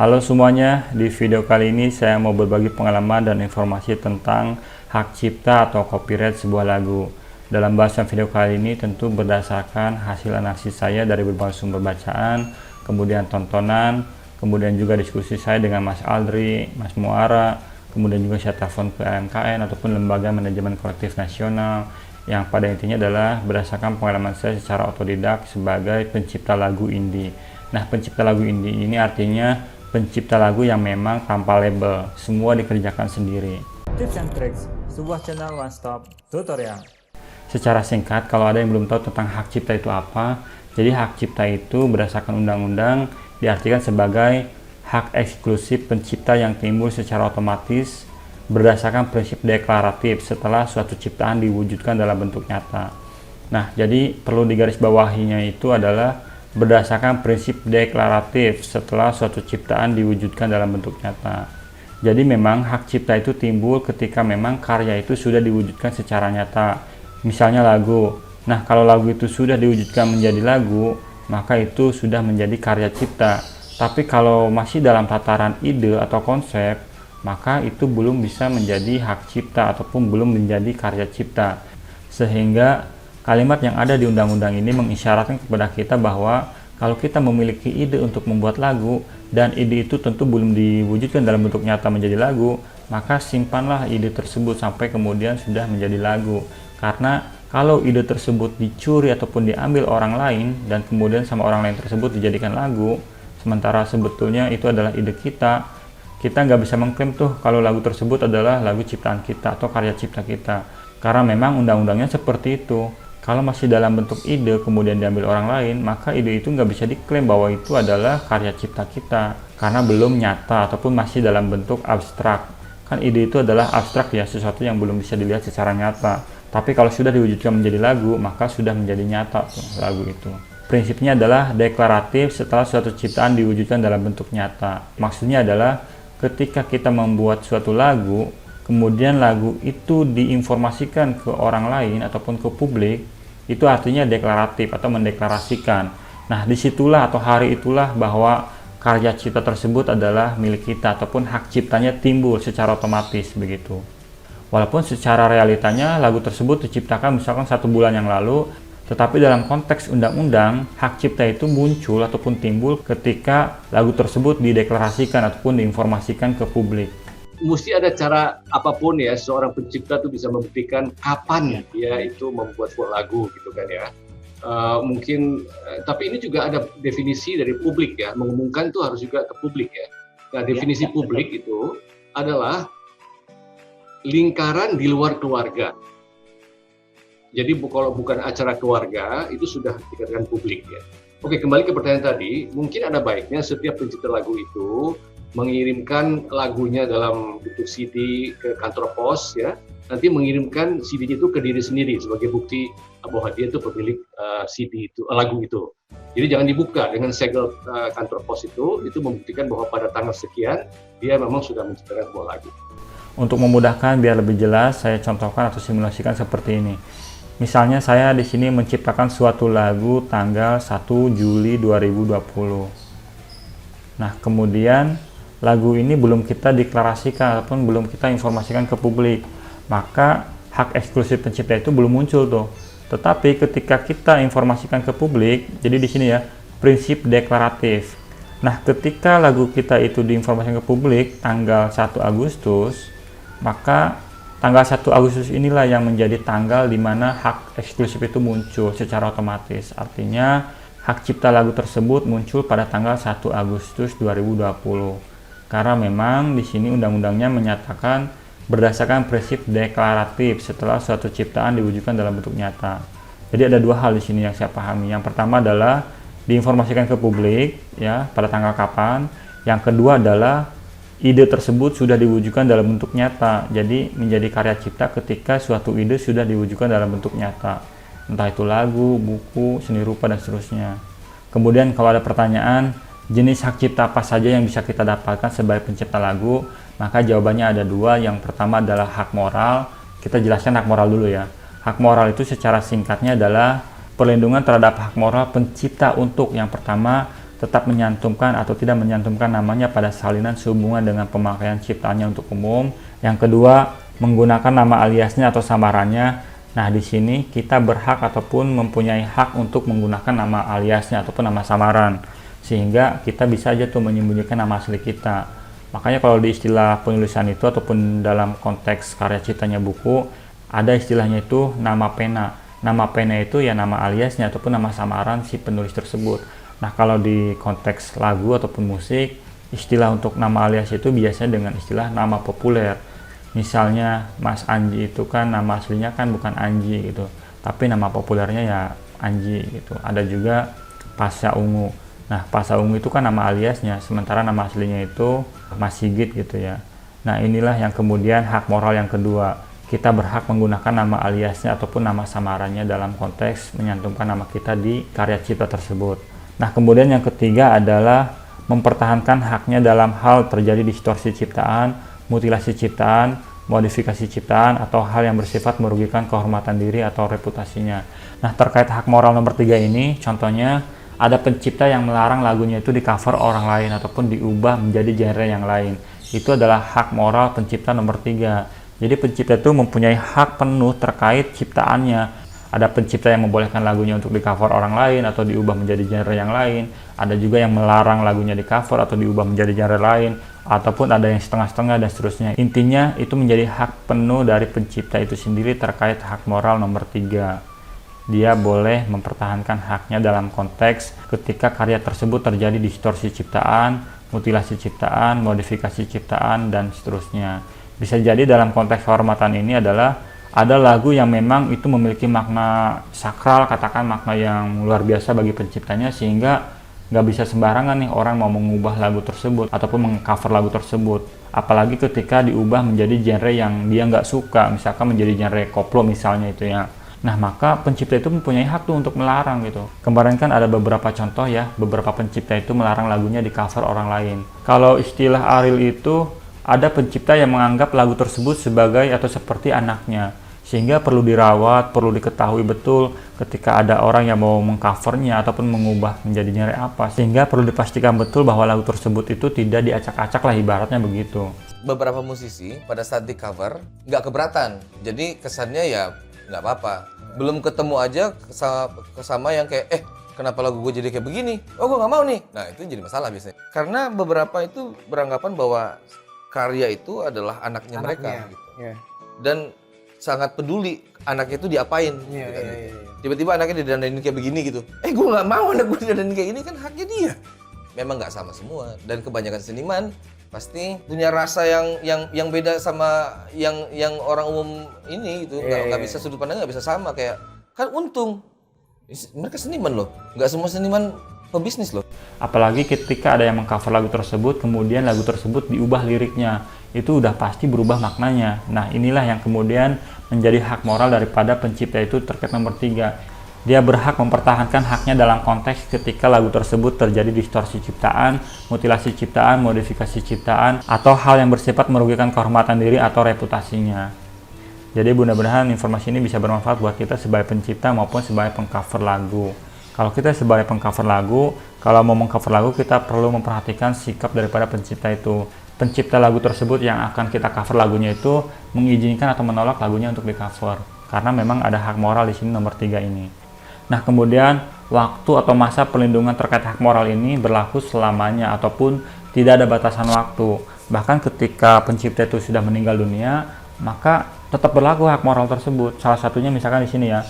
Halo semuanya, di video kali ini saya mau berbagi pengalaman dan informasi tentang hak cipta atau copyright sebuah lagu. Dalam bahasan video kali ini tentu berdasarkan hasil analisis saya dari berbagai sumber bacaan, kemudian tontonan, kemudian juga diskusi saya dengan Mas Aldri, Mas Muara, kemudian juga saya telepon ke LMKN ataupun Lembaga Manajemen Kolektif Nasional, yang pada intinya adalah berdasarkan pengalaman saya secara otodidak sebagai pencipta lagu indie. Nah, pencipta lagu indie ini artinya pencipta lagu yang memang tanpa label, semua dikerjakan sendiri. Tips and Tricks, sebuah channel one stop tutorial. Secara singkat, kalau ada yang belum tahu tentang hak cipta itu apa, jadi hak cipta itu berdasarkan undang-undang diartikan sebagai hak eksklusif pencipta yang timbul secara otomatis berdasarkan prinsip deklaratif setelah suatu ciptaan diwujudkan dalam bentuk nyata. Nah, jadi perlu digarisbawahinya itu adalah berdasarkan prinsip deklaratif setelah suatu ciptaan diwujudkan dalam bentuk nyata. Jadi memang hak cipta itu timbul ketika memang karya itu sudah diwujudkan secara nyata. Misalnya lagu. Nah, kalau lagu itu sudah diwujudkan menjadi lagu, maka itu sudah menjadi karya cipta. Tapi kalau masih dalam tataran ide atau konsep, maka itu belum bisa menjadi hak cipta ataupun belum menjadi karya cipta. Sehingga kalimat yang ada di undang-undang ini mengisyaratkan kepada kita bahwa kalau kita memiliki ide untuk membuat lagu dan ide itu tentu belum diwujudkan dalam bentuk nyata menjadi lagu, maka simpanlah ide tersebut sampai kemudian sudah menjadi lagu. Karena kalau ide tersebut dicuri ataupun diambil orang lain dan kemudian sama orang lain tersebut dijadikan lagu, sementara sebetulnya itu adalah ide kita nggak bisa mengklaim tuh kalau lagu tersebut adalah lagu ciptaan kita atau karya cipta kita. Karena memang undang-undangnya seperti itu. Kalau masih dalam bentuk ide kemudian diambil orang lain, maka ide itu nggak bisa diklaim bahwa itu adalah karya cipta kita. Karena belum nyata ataupun masih dalam bentuk abstrak. Kan ide itu adalah abstrak ya, sesuatu yang belum bisa dilihat secara nyata. Tapi kalau sudah diwujudkan menjadi lagu, maka sudah menjadi nyata tuh lagu itu. Prinsipnya adalah deklaratif setelah suatu ciptaan diwujudkan dalam bentuk nyata. Maksudnya adalah ketika kita membuat suatu lagu, kemudian lagu itu diinformasikan ke orang lain ataupun ke publik, itu artinya deklaratif atau mendeklarasikan. Nah, disitulah atau hari itulah bahwa karya cipta tersebut adalah milik kita ataupun hak ciptanya timbul secara otomatis begitu. Walaupun secara realitanya lagu tersebut diciptakan misalkan 1 bulan yang lalu, tetapi dalam konteks undang-undang, hak cipta itu muncul ataupun timbul ketika lagu tersebut dideklarasikan ataupun diinformasikan ke publik. Mesti ada cara apapun ya, seorang pencipta itu bisa membuktikan kapan dia itu membuat sebuah lagu gitu kan ya. Tapi ini juga ada definisi dari publik ya, mengumumkan itu harus juga ke publik ya. Nah, definisi publik itu adalah lingkaran di luar keluarga. Jadi kalau bukan acara keluarga, itu sudah dikatakan publik ya. Oke, kembali ke pertanyaan tadi, mungkin ada baiknya setiap pencipta lagu itu mengirimkan lagunya dalam bentuk CD ke kantor pos ya, nanti mengirimkan CD-nya itu ke diri sendiri sebagai bukti bahwa dia itu pemilik CD itu, lagu itu. Jadi jangan dibuka dengan segel kantor pos itu membuktikan bahwa pada tanggal sekian dia memang sudah menciptakan sebuah lagu. Untuk memudahkan biar lebih jelas, saya contohkan atau simulasikan seperti ini. Misalnya saya di sini menciptakan suatu lagu tanggal 1 Juli 2020. Nah, kemudian lagu ini belum kita deklarasikan ataupun belum kita informasikan ke publik. Maka hak eksklusif pencipta itu belum muncul tuh. Tetapi ketika kita informasikan ke publik, jadi di sini ya, prinsip deklaratif. Nah, ketika lagu kita itu diinformasikan ke publik tanggal 1 Agustus, maka tanggal 1 Agustus inilah yang menjadi tanggal di mana hak eksklusif itu muncul secara otomatis. Artinya, hak cipta lagu tersebut muncul pada tanggal 1 Agustus 2020. Karena memang di sini undang-undangnya menyatakan berdasarkan prinsip deklaratif setelah suatu ciptaan diwujudkan dalam bentuk nyata. Jadi ada 2 hal di sini yang saya pahami. Yang pertama adalah diinformasikan ke publik ya pada tanggal kapan. Yang kedua adalah ide tersebut sudah diwujudkan dalam bentuk nyata, jadi menjadi karya cipta ketika suatu ide sudah diwujudkan dalam bentuk nyata, entah itu lagu, buku, seni rupa, dan seterusnya. Kemudian kalau ada pertanyaan, jenis hak cipta apa saja yang bisa kita dapatkan sebagai pencipta lagu, maka jawabannya ada 2. Yang pertama adalah hak moral. Kita jelaskan hak moral dulu ya. Hak moral itu secara singkatnya adalah perlindungan terhadap hak moral pencipta untuk yang pertama tetap menyantumkan atau tidak menyantumkan namanya pada salinan sehubungan dengan pemakaian ciptaannya untuk umum. Yang kedua, menggunakan nama aliasnya atau samarannya. Nah, di sini kita berhak ataupun mempunyai hak untuk menggunakan nama aliasnya ataupun nama samaran, sehingga kita bisa aja tuh menyembunyikan nama asli kita. Makanya kalau di istilah penulisan itu ataupun dalam konteks karya ciptanya buku, ada istilahnya itu nama pena. Nama pena itu ya nama aliasnya ataupun nama samaran si penulis tersebut. Nah, kalau di konteks lagu ataupun musik, istilah untuk nama alias itu biasanya dengan istilah nama populer. Misalnya Mas Anji itu kan nama aslinya kan bukan Anji gitu, tapi nama populernya ya Anji gitu. Ada juga Pasha Ungu. Nah, Pasha Ungu itu kan nama aliasnya, sementara nama aslinya itu Mas Sigit gitu ya. Nah, inilah yang kemudian hak moral yang kedua. Kita berhak menggunakan nama aliasnya ataupun nama samarannya dalam konteks menyantumkan nama kita di karya cipta tersebut. Nah, kemudian yang ketiga adalah mempertahankan haknya dalam hal terjadi distorsi ciptaan, mutilasi ciptaan, modifikasi ciptaan, atau hal yang bersifat merugikan kehormatan diri atau reputasinya. Nah, terkait hak moral nomor 3 ini, contohnya ada pencipta yang melarang lagunya itu di cover orang lain ataupun diubah menjadi genre yang lain. Itu adalah hak moral pencipta nomor 3. Jadi pencipta itu mempunyai hak penuh terkait ciptaannya. Ada pencipta yang membolehkan lagunya untuk di cover orang lain atau diubah menjadi genre yang lain. Ada juga yang melarang lagunya di cover atau diubah menjadi genre lain. Ataupun ada yang setengah-setengah dan seterusnya. Intinya itu menjadi hak penuh dari pencipta itu sendiri terkait hak moral nomor 3. Dia boleh mempertahankan haknya dalam konteks ketika karya tersebut terjadi distorsi ciptaan, mutilasi ciptaan, modifikasi ciptaan, dan seterusnya. Bisa jadi dalam konteks kehormatan ini adalah ada lagu yang memang itu memiliki makna sakral, katakan makna yang luar biasa bagi penciptanya, sehingga nggak bisa sembarangan nih orang mau mengubah lagu tersebut ataupun mengcover lagu tersebut. Apalagi ketika diubah menjadi genre yang dia nggak suka, misalkan menjadi genre koplo misalnya itu ya. Nah, maka pencipta itu mempunyai hak tuh untuk melarang gitu. Kemarin kan ada beberapa contoh ya, beberapa pencipta itu melarang lagunya di cover orang lain. Kalau istilah Ariel itu, ada pencipta yang menganggap lagu tersebut sebagai atau seperti anaknya, sehingga perlu dirawat, perlu diketahui betul ketika ada orang yang mau mengcovernya ataupun mengubah menjadi genre apa, sehingga perlu dipastikan betul bahwa lagu tersebut itu tidak diacak-acak lah, ibaratnya begitu. Beberapa musisi pada saat di cover nggak keberatan, jadi kesannya ya nggak apa-apa. Belum ketemu aja sama yang kayak kenapa lagu gue jadi kayak begini? Oh, gue nggak mau nih. Nah, itu jadi masalah biasanya. Karena beberapa itu beranggapan bahwa karya itu adalah anaknya mereka gitu. Yeah. Dan sangat peduli anaknya itu diapain gitu. Tiba-tiba anaknya didandanin kayak begini gitu. Gue nggak mau anak gue didandanin kayak gini, kan haknya dia. Memang nggak sama semua, dan kebanyakan seniman pasti punya rasa yang beda sama yang orang umum ini gitu. Nggak bisa, sudut pandangnya nggak bisa sama. Kayak kan untung mereka seniman loh, nggak semua seniman pebisnis loh. Apalagi ketika ada yang mengcover lagu tersebut, kemudian lagu tersebut diubah liriknya, itu udah pasti berubah maknanya. Nah, inilah yang kemudian menjadi hak moral daripada pencipta itu terkait nomor 3. Dia berhak mempertahankan haknya dalam konteks ketika lagu tersebut terjadi distorsi ciptaan, mutilasi ciptaan, modifikasi ciptaan, atau hal yang bersifat merugikan kehormatan diri atau reputasinya. Jadi mudah-mudahan informasi ini bisa bermanfaat buat kita sebagai pencipta maupun sebagai pengcover lagu. Kalau kita sebagai pengcover lagu, kalau mau mengcover lagu, kita perlu memperhatikan sikap daripada pencipta itu. Pencipta lagu tersebut yang akan kita cover lagunya itu mengizinkan atau menolak lagunya untuk di cover. Karena memang ada hak moral di sini nomor 3 ini. Nah, kemudian waktu atau masa perlindungan terkait hak moral ini berlaku selamanya ataupun tidak ada batasan waktu. Bahkan ketika pencipta itu sudah meninggal dunia, maka tetap berlaku hak moral tersebut. Salah satunya misalkan di sini ya.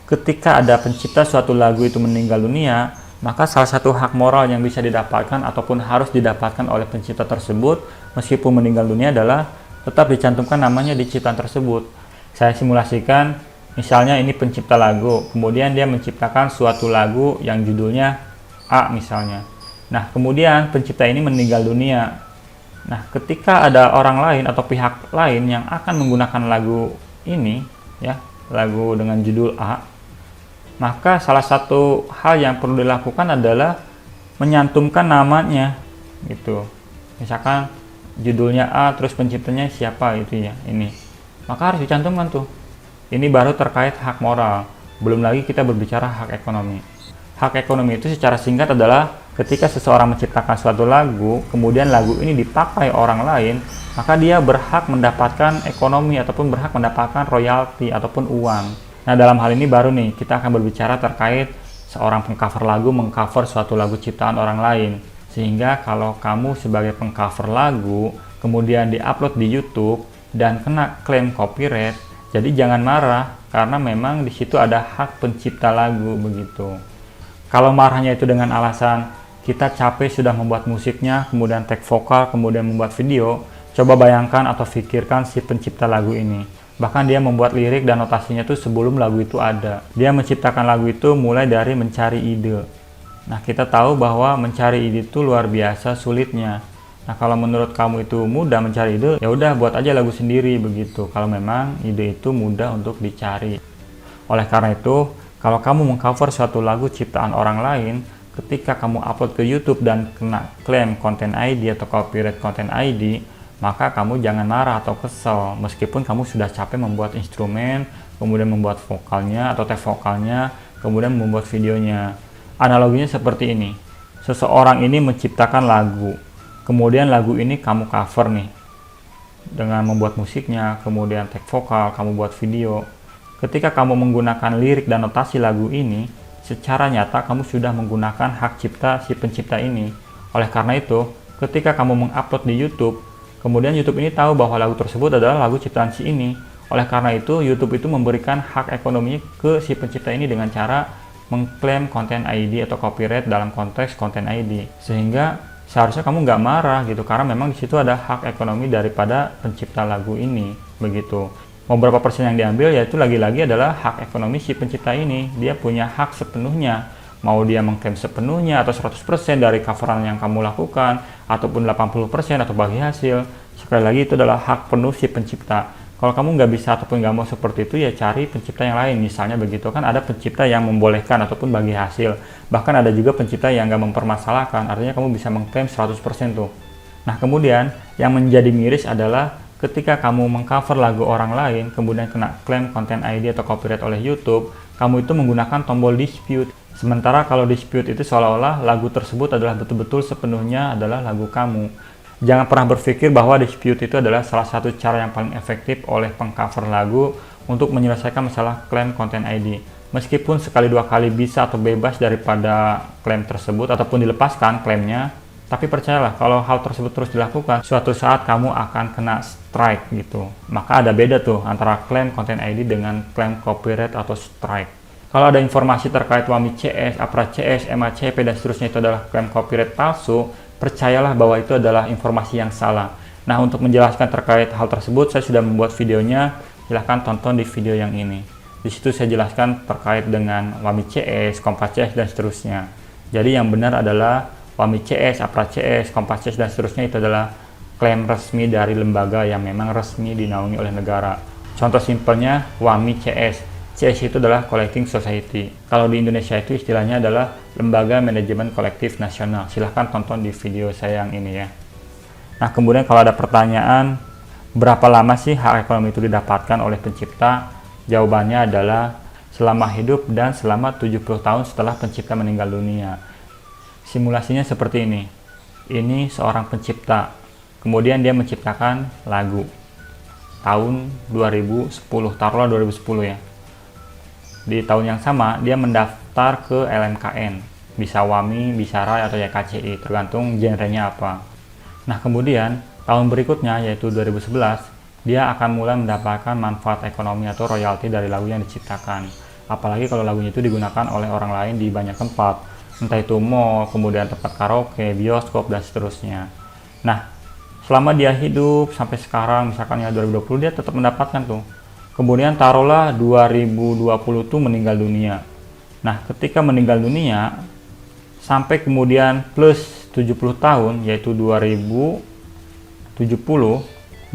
Ketika ada pencipta suatu lagu itu meninggal dunia, maka salah satu hak moral yang bisa didapatkan ataupun harus didapatkan oleh pencipta tersebut meskipun meninggal dunia adalah tetap dicantumkan namanya di ciptaan tersebut. Saya simulasikan, misalnya ini pencipta lagu, kemudian dia menciptakan suatu lagu yang judulnya A misalnya. Nah, kemudian pencipta ini meninggal dunia. Nah, ketika ada orang lain atau pihak lain yang akan menggunakan lagu ini, ya, lagu dengan judul A, maka salah satu hal yang perlu dilakukan adalah menyantumkan namanya gitu. Misalkan judulnya A terus penciptanya siapa itu ya, ini. Maka harus dicantumkan tuh. Ini baru terkait hak moral. Belum lagi kita berbicara hak ekonomi. Hak ekonomi itu secara singkat adalah ketika seseorang menciptakan suatu lagu, kemudian lagu ini dipakai orang lain, maka dia berhak mendapatkan ekonomi ataupun berhak mendapatkan royalti ataupun uang. Nah, dalam hal ini baru nih kita akan berbicara terkait seorang pengcover lagu mengcover suatu lagu ciptaan orang lain. Sehingga kalau kamu sebagai pengcover lagu kemudian diupload di YouTube dan kena klaim copyright, jadi jangan marah karena memang di situ ada hak pencipta lagu begitu. Kalau marahnya itu dengan alasan kita capek sudah membuat musiknya, kemudian take vokal, kemudian membuat video, coba bayangkan atau pikirkan si pencipta lagu ini. Bahkan dia membuat lirik dan notasinya itu sebelum lagu itu ada. Dia menciptakan lagu itu mulai dari mencari ide. Nah, kita tahu bahwa mencari ide itu luar biasa sulitnya. Nah, kalau menurut kamu itu mudah mencari ide, ya udah buat aja lagu sendiri begitu. Kalau memang ide itu mudah untuk dicari. Oleh karena itu, kalau kamu mengcover suatu lagu ciptaan orang lain, ketika kamu upload ke YouTube dan kena klaim Content ID atau copyright Content ID, maka kamu jangan marah atau kesel meskipun kamu sudah capek membuat instrumen, kemudian membuat vokalnya atau take vokalnya, kemudian membuat videonya. Analoginya seperti ini. Seseorang ini menciptakan lagu. Kemudian lagu ini kamu cover nih dengan membuat musiknya, kemudian take vokal, kamu buat video. Ketika kamu menggunakan lirik dan notasi lagu ini, secara nyata kamu sudah menggunakan hak cipta si pencipta ini. Oleh karena itu, ketika kamu mengupload di YouTube, kemudian YouTube ini tahu bahwa lagu tersebut adalah lagu ciptaan si ini. Oleh karena itu, YouTube itu memberikan hak ekonominya ke si pencipta ini dengan cara mengklaim Content ID atau copyright dalam konteks Content ID. Sehingga seharusnya kamu nggak marah gitu, karena memang di situ ada hak ekonomi daripada pencipta lagu ini begitu. Mau berapa persen yang diambil, yaitu lagi-lagi adalah hak ekonomi si pencipta ini. Dia punya hak sepenuhnya. Mau dia mengklaim sepenuhnya atau 100% dari coveran yang kamu lakukan, ataupun 80% atau bagi hasil. Sekali lagi itu adalah hak penuh si pencipta. Kalau kamu nggak bisa ataupun nggak mau seperti itu, ya cari pencipta yang lain. Misalnya begitu, kan ada pencipta yang membolehkan ataupun bagi hasil. Bahkan ada juga pencipta yang nggak mempermasalahkan, artinya kamu bisa mengklaim 100% tuh. Nah, kemudian yang menjadi miris adalah ketika kamu mengcover lagu orang lain, kemudian kena klaim Content ID atau copyright oleh YouTube, kamu itu menggunakan tombol dispute. Sementara kalau dispute itu seolah-olah lagu tersebut adalah betul-betul sepenuhnya adalah lagu kamu. Jangan pernah berpikir bahwa dispute itu adalah salah satu cara yang paling efektif oleh pengcover lagu untuk menyelesaikan masalah klaim Content ID. Meskipun sekali dua kali bisa atau bebas daripada klaim tersebut ataupun dilepaskan klaimnya, tapi percayalah kalau hal tersebut terus dilakukan, suatu saat kamu akan kena strike gitu. Maka ada beda tuh antara klaim Content ID dengan klaim copyright atau strike. Kalau ada informasi terkait WAMI CS, APRA CS, MACP dan seterusnya itu adalah klaim copyright palsu, percayalah bahwa itu adalah informasi yang salah. Nah, untuk menjelaskan terkait hal tersebut, saya sudah membuat videonya. Silahkan tonton di video yang ini. Di situ saya jelaskan terkait dengan WAMI CS, Kompas CS, dan seterusnya. Jadi yang benar adalah WAMI CS, APRA CS, Kompas CS, dan seterusnya itu adalah klaim resmi dari lembaga yang memang resmi dinaungi oleh negara. Contoh simpelnya WAMI CS. CS itu adalah Collecting Society. Kalau di Indonesia itu istilahnya adalah Lembaga Manajemen Kolektif Nasional. Silahkan tonton di video saya yang ini ya. Nah, kemudian kalau ada pertanyaan, berapa lama sih hak ekonomi itu didapatkan oleh pencipta? Jawabannya adalah selama hidup dan selama 70 tahun setelah pencipta meninggal dunia. Simulasinya seperti ini. Ini seorang pencipta. Kemudian dia menciptakan lagu. Tahun 2010, taruhlah 2010 ya. Di tahun yang sama, dia mendaftar ke LMKN. Bisa WAMI, bisa RAI, atau YKCI, tergantung genrenya apa. Nah, kemudian, tahun berikutnya, yaitu 2011, dia akan mulai mendapatkan manfaat ekonomi atau royalti dari lagu yang diciptakan. Apalagi kalau lagunya itu digunakan oleh orang lain di banyak tempat. Entah itu mall, kemudian tempat karaoke, bioskop, dan seterusnya. Nah, selama dia hidup sampai sekarang, misalkan ya 2020, dia tetap mendapatkan tuh. Kemudian taruhlah 2020 tuh meninggal dunia. Nah, ketika meninggal dunia sampai kemudian plus 70 tahun yaitu 2070,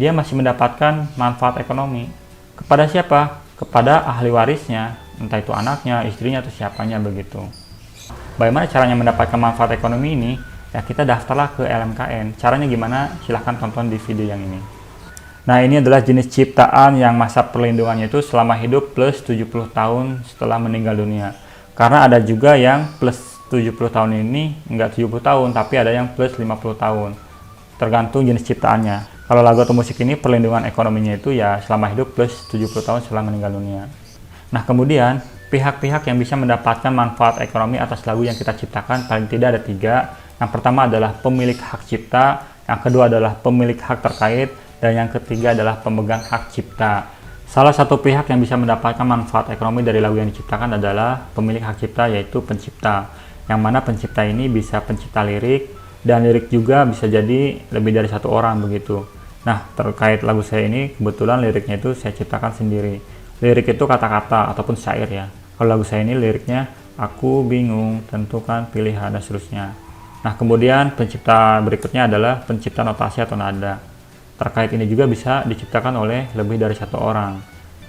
dia masih mendapatkan manfaat ekonomi. Kepada siapa? Kepada ahli warisnya, entah itu anaknya, istrinya, atau siapanya begitu. Bagaimana caranya mendapatkan manfaat ekonomi ini? Ya, kita daftarlah ke LMKN. Caranya gimana? Silahkan tonton di video yang ini. Nah, ini adalah jenis ciptaan yang masa perlindungannya itu selama hidup plus 70 tahun setelah meninggal dunia. Karena ada juga yang plus 70 tahun ini enggak 70 tahun, tapi ada yang plus 50 tahun. Tergantung jenis ciptaannya. Kalau lagu atau musik ini perlindungan ekonominya itu ya selama hidup plus 70 tahun setelah meninggal dunia. Nah, kemudian pihak-pihak yang bisa mendapatkan manfaat ekonomi atas lagu yang kita ciptakan paling tidak ada 3. Yang pertama adalah pemilik hak cipta, yang kedua adalah pemilik hak terkait, dan yang ketiga adalah pemegang hak cipta. Salah satu pihak yang bisa mendapatkan manfaat ekonomi dari lagu yang diciptakan adalah pemilik hak cipta, yaitu pencipta. Yang mana pencipta ini bisa pencipta lirik, dan lirik juga bisa jadi lebih dari satu orang begitu. Nah, terkait lagu saya ini, kebetulan liriknya itu saya ciptakan sendiri. Lirik itu kata-kata ataupun syair ya. Kalau lagu saya ini liriknya, aku bingung, tentukan pilihan, dan seterusnya. Nah, kemudian pencipta berikutnya adalah pencipta notasi atau nada. Terkait ini juga bisa diciptakan oleh lebih dari satu orang.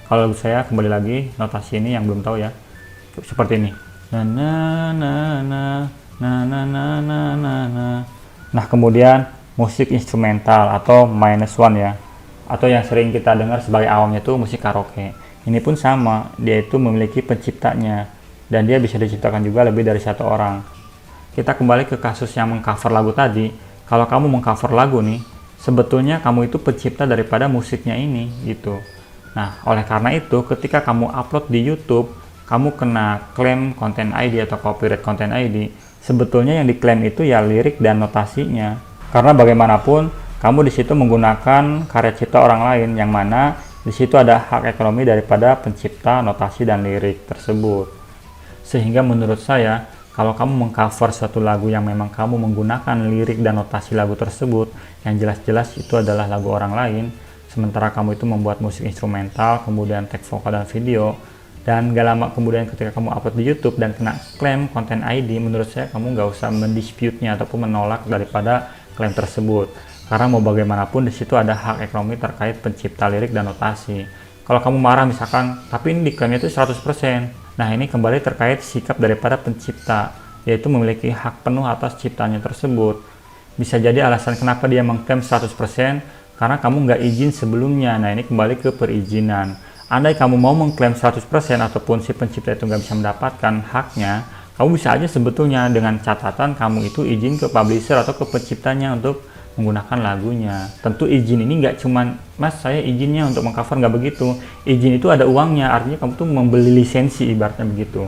Kalau lagu saya, kembali lagi, notasi ini yang belum tahu ya, seperti ini. Na na na na na na na na na na. Nah, kemudian musik instrumental atau -1 ya, atau yang sering kita dengar sebagai awamnya itu musik karaoke. Ini pun sama, dia itu memiliki penciptanya, dan dia bisa diciptakan juga lebih dari satu orang. Kita kembali ke kasus yang mengcover lagu tadi. Kalau kamu mengcover lagu nih, sebetulnya kamu itu pencipta daripada musiknya ini gitu. Nah, oleh karena itu ketika kamu upload di YouTube, kamu kena klaim konten ID atau copyright konten ID. Sebetulnya yang diklaim itu ya lirik dan notasinya. Karena bagaimanapun kamu di situ menggunakan karya cipta orang lain, yang mana di situ ada hak ekonomi daripada pencipta notasi dan lirik tersebut. Sehingga menurut saya, kalau kamu mengcover suatu lagu yang memang kamu menggunakan lirik dan notasi lagu tersebut, yang jelas-jelas itu adalah lagu orang lain, sementara kamu itu membuat musik instrumental, kemudian tag vokal dan video, dan gak lama kemudian ketika kamu upload di YouTube dan kena klaim konten ID, menurut saya kamu gak usah mendispute-nya ataupun menolak daripada klaim tersebut. Karena mau bagaimanapun di situ ada hak ekonomi terkait pencipta lirik dan notasi. Kalau kamu marah misalkan, tapi ini diklaimnya itu 100%. Nah, ini kembali terkait sikap daripada pencipta, yaitu memiliki hak penuh atas ciptanya tersebut. Bisa jadi alasan kenapa dia mengklaim 100% karena kamu nggak izin sebelumnya. Nah, ini kembali ke perizinan. Andai kamu mau mengklaim 100% ataupun si pencipta itu nggak bisa mendapatkan haknya, kamu bisa aja sebetulnya dengan catatan kamu itu izin ke publisher atau ke penciptanya untuk menggunakan lagunya. Tentu izin ini nggak cuman, mas saya izinnya untuk mengcover, nggak begitu. Izin itu ada uangnya, artinya kamu tuh membeli lisensi ibaratnya begitu.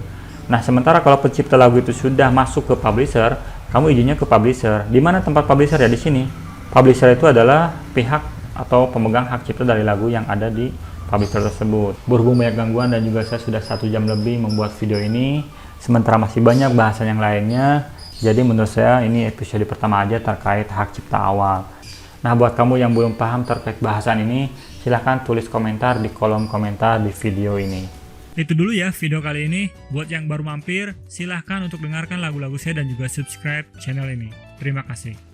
Nah, sementara kalau pencipta lagu itu sudah masuk ke publisher, kamu izinnya ke publisher. Di mana tempat publisher ya? Di sini. Publisher itu adalah pihak atau pemegang hak cipta dari lagu yang ada di publisher tersebut. Berhubung banyak gangguan dan juga saya sudah 1 jam lebih membuat video ini, sementara masih banyak bahasan yang lainnya, jadi menurut saya ini episode pertama aja terkait hak cipta awal. Nah, buat kamu yang belum paham terkait bahasan ini, silahkan tulis komentar di kolom komentar di video ini. Itu dulu ya video kali ini. Buat yang baru mampir, silahkan untuk dengarkan lagu-lagu saya dan juga subscribe channel ini. Terima kasih.